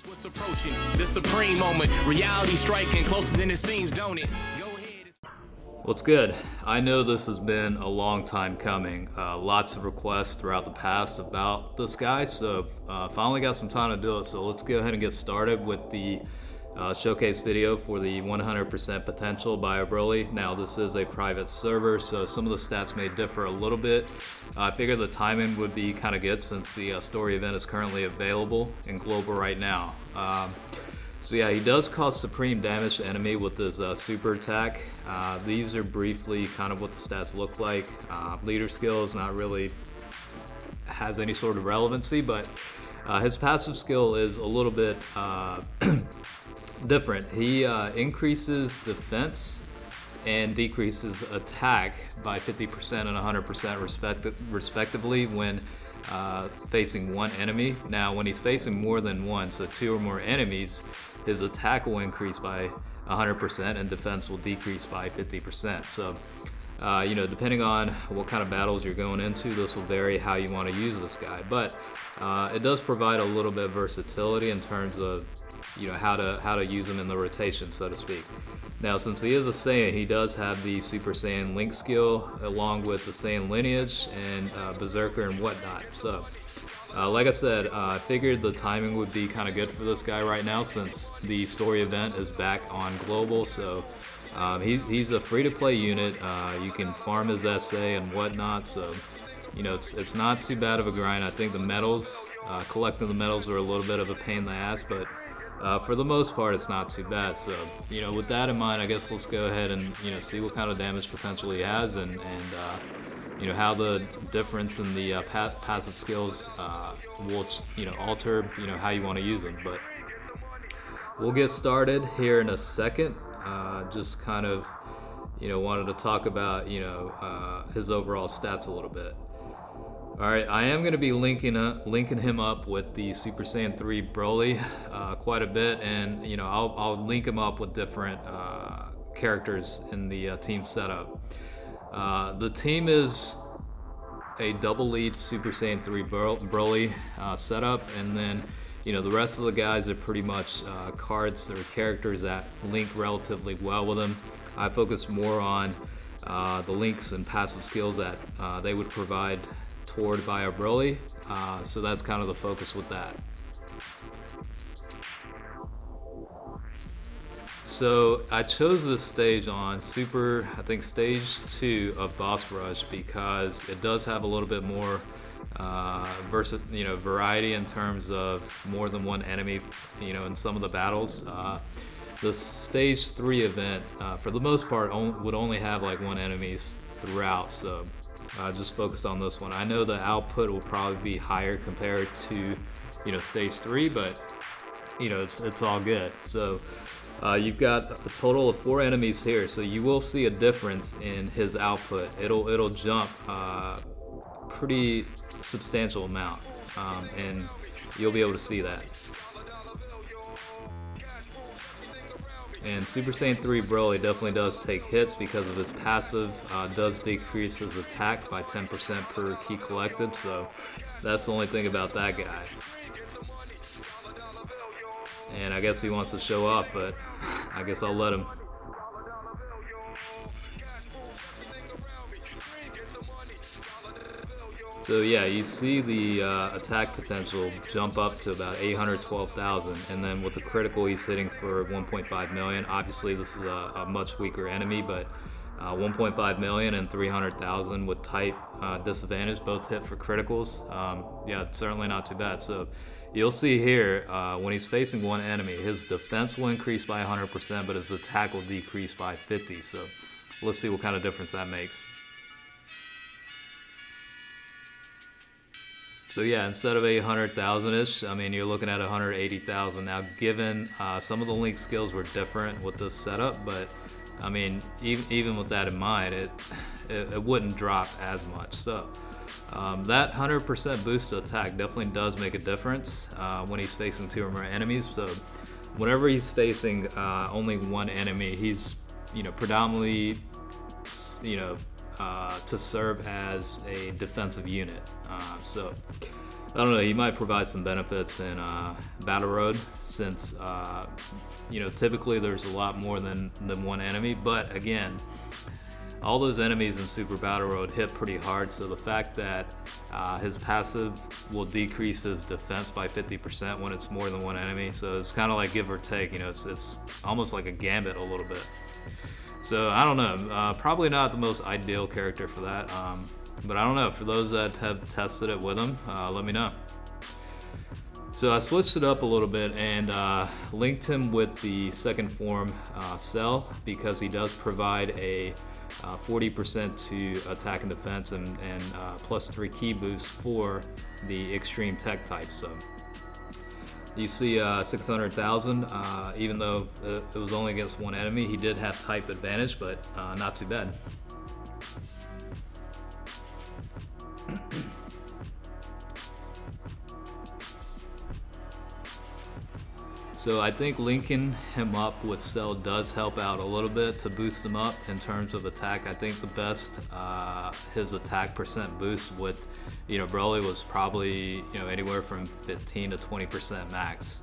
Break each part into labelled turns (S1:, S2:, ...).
S1: What's approaching the supreme moment, reality striking closer than it seems, don't it? Go ahead.
S2: What's good? I know this has been a long time coming. Lots of requests throughout the past about this guy, so finally got some time to do it. So let's go ahead and get started with the showcase video for the 100% Potential Bio Broly. Now this is a private server, so some of the stats may differ a little bit. I figured the timing would be kind of good since the story event is currently available in global right now. So yeah, he does cause supreme damage to enemy with his super attack. These are briefly kind of what the stats look like. Leader skills not really has any sort of relevancy, but his passive skill is a little bit different. He increases defense and decreases attack by 50% and 100% respectively when facing one enemy. Now when he's facing more than one, so two or more enemies, his attack will increase by 100% and defense will decrease by 50%. So you know, depending on what kind of battles you're going into, this will vary how you want to use this guy. But it does provide a little bit of versatility in terms of, you know, how to use him in the rotation, so to speak. Now, since he is a Saiyan, he does have the Super Saiyan Link skill along with the Saiyan lineage and Berserker and whatnot. So, like I said, I figured the timing would be kind of good for this guy right now since the story event is back on global. So he's a free-to-play unit. You can farm his SA and whatnot. So, you know, it's not too bad of a grind. I think the medals, collecting the medals are a little bit of a pain in the ass, but for the most part, it's not too bad. So, you know, with that in mind, I guess let's go ahead and, you know, see what kind of damage potential he has and you know, how the difference in the passive skills will, you know, alter, you know, how you want to use them. But we'll get started here in a second. Just kind of, you know, wanted to talk about, you know, his overall stats a little bit. All right, I am going to be linking him up with the Super Saiyan 3 Broly quite a bit, and you know, I'll link him up with different characters in the team setup. The team is a double lead Super Saiyan 3 Broly setup, and then, you know, the rest of the guys are pretty much cards or characters that link relatively well with him. I focus more on the links and passive skills that they would provide toward Bio Broly, so that's kind of the focus with that. So I chose this stage on Super, I think stage 2 of Boss Rush, because it does have a little bit more variety in terms of more than one enemy, you know, in some of the battles. The stage 3 event, for the most part, would only have like one enemy throughout, so I just focused on this one. I know the output will probably be higher compared to, you know, stage 3, but you know, it's all good. So you've got a total of 4 enemies here, so you will see a difference in his output. It'll jump pretty substantial amount, and you'll be able to see that. And Super Saiyan 3 Broly definitely does take hits because of his passive, does decrease his attack by 10% per key collected, so that's the only thing about that guy. And I guess he wants to show off, but I guess I'll let him. So yeah, you see the attack potential jump up to about 812,000, and then with the critical he's hitting for 1.5 million. Obviously this is a much weaker enemy, but 1.5 million and 300,000 with type disadvantage both hit for criticals. Yeah, certainly not too bad. So you'll see here, when he's facing one enemy, his defense will increase by 100%, but his attack will decrease by 50. So let's see what kind of difference that makes. So yeah, instead of 800,000-ish, I mean, you're looking at 180,000. Now, given some of the link skills were different with this setup, but I mean, even with that in mind, it wouldn't drop as much. So that 100% boost to attack definitely does make a difference when he's facing 2 or more enemies. So whenever he's facing only one enemy, he's, you know, predominantly, you know, to serve as a defensive unit. So I don't know, he might provide some benefits in Battle Road, since you know, typically there's a lot more than one enemy, but again, all those enemies in Super Battle Road hit pretty hard, so the fact that his passive will decrease his defense by 50% when it's more than one enemy, so it's kind of like give or take, you know, it's almost like a gambit a little bit. So I don't know, probably not the most ideal character for that, but I don't know, for those that have tested it with him, let me know. So I switched it up a little bit and linked him with the second form Cell, because he does provide a 40% to attack and defense and plus 3 key boost for the extreme tech type. So you see 600,000, even though it was only against one enemy, he did have type advantage, but not too bad. So I think linking him up with Cell does help out a little bit to boost him up in terms of attack. I think the best his attack percent boost with, you know, Broly was probably, you know, anywhere from 15 to 20% max.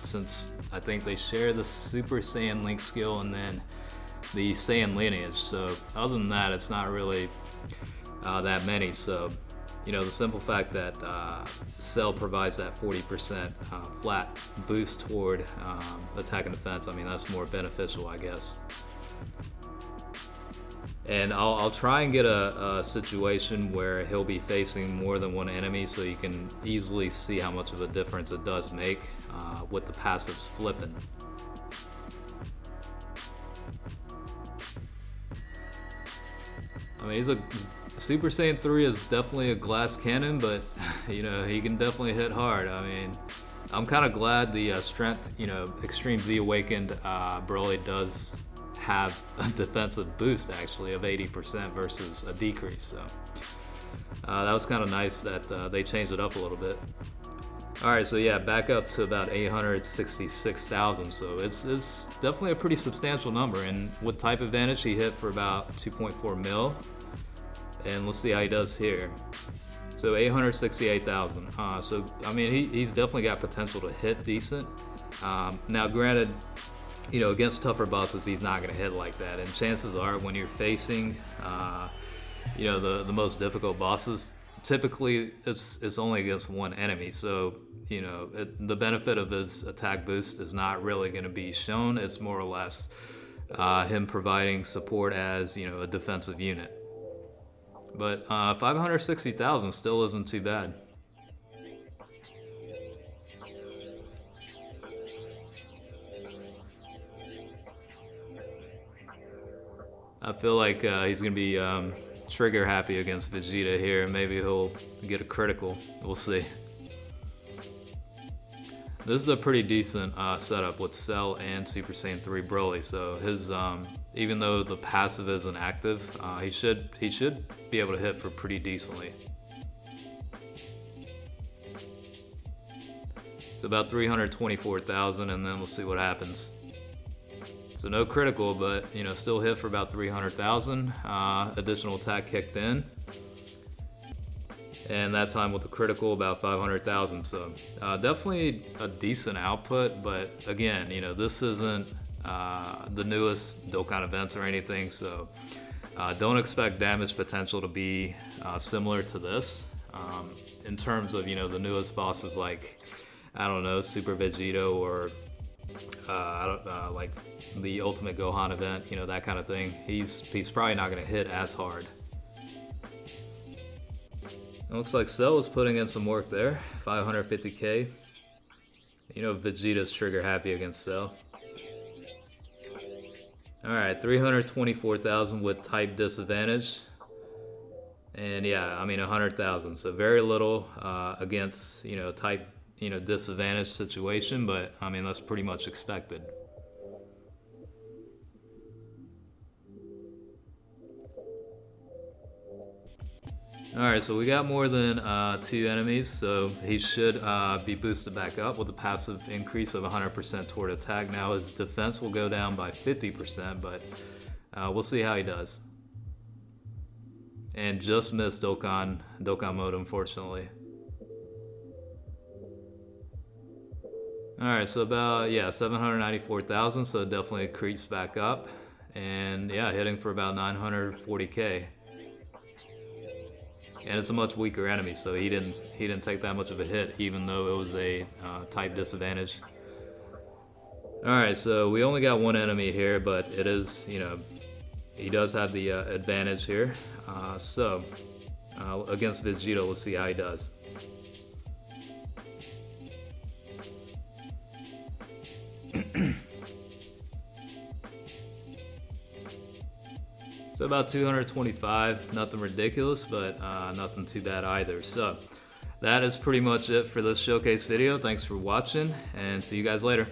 S2: Since I think they share the Super Saiyan Link skill and then the Saiyan lineage. So other than that, it's not really that many. So, you know, the simple fact that Cell provides that 40% flat boost toward attack and defense, I mean, that's more beneficial, I guess. And I'll try and get a situation where he'll be facing more than one enemy, so you can easily see how much of a difference it does make with the passives flipping. I mean, he's a Super Saiyan 3 is definitely a glass cannon, but you know, he can definitely hit hard. I mean, I'm kind of glad the strength, you know, Extreme Z Awakened Broly does have a defensive boost actually of 80% versus a decrease. So that was kind of nice that they changed it up a little bit. All right, so yeah, back up to about 866,000. So it's definitely a pretty substantial number. And with type advantage, he hit for about 2.4 mil. And let's see how he does here. So 868,000. So I mean, he's definitely got potential to hit decent. Now, granted, you know, against tougher bosses, he's not going to hit like that. And chances are, when you're facing, you know, the most difficult bosses, typically it's only against one enemy. So, you know, the benefit of his attack boost is not really going to be shown. It's more or less him providing support as, you know, a defensive unit. But 560,000 still isn't too bad. I feel like he's going to be trigger happy against Vegeta here. Maybe he'll get a critical. We'll see. This is a pretty decent setup with Cell and Super Saiyan 3 Broly. So his, even though the passive isn't active, he should be able to hit for pretty decently. It's about 324,000, and then we'll see what happens. So no critical, but you know, still hit for about 300,000. Additional attack kicked in, and that time with the critical about 500,000. So definitely a decent output, but again, you know, this isn't the newest Dokkan events or anything, so don't expect damage potential to be similar to this. In terms of, you know, the newest bosses like, I don't know, Super Vegeta or like the Ultimate Gohan event, you know, that kind of thing. He's probably not going to hit as hard. It looks like Cell is putting in some work there. 550k. You know, Vegeta's trigger happy against Cell. Alright, 324,000 with type disadvantage. And yeah, I mean 100,000. So very little against, you know, type, you know, disadvantage situation, but I mean, that's pretty much expected. Alright, so we got more than 2 enemies, so he should be boosted back up with a passive increase of 100% toward attack. Now his defense will go down by 50%, but we'll see how he does. And just missed Dokkan mode, unfortunately. All right, so about, yeah, 794,000, so it definitely creeps back up. And yeah, hitting for about 940k. And it's a much weaker enemy, so he didn't take that much of a hit, even though it was a type disadvantage. All right, so we only got one enemy here, but it is, you know, he does have the advantage here. Against Vegito, let's see how he does. So about 225, nothing ridiculous, but nothing too bad either. So that is pretty much it for this showcase video. Thanks for watching, and see you guys later.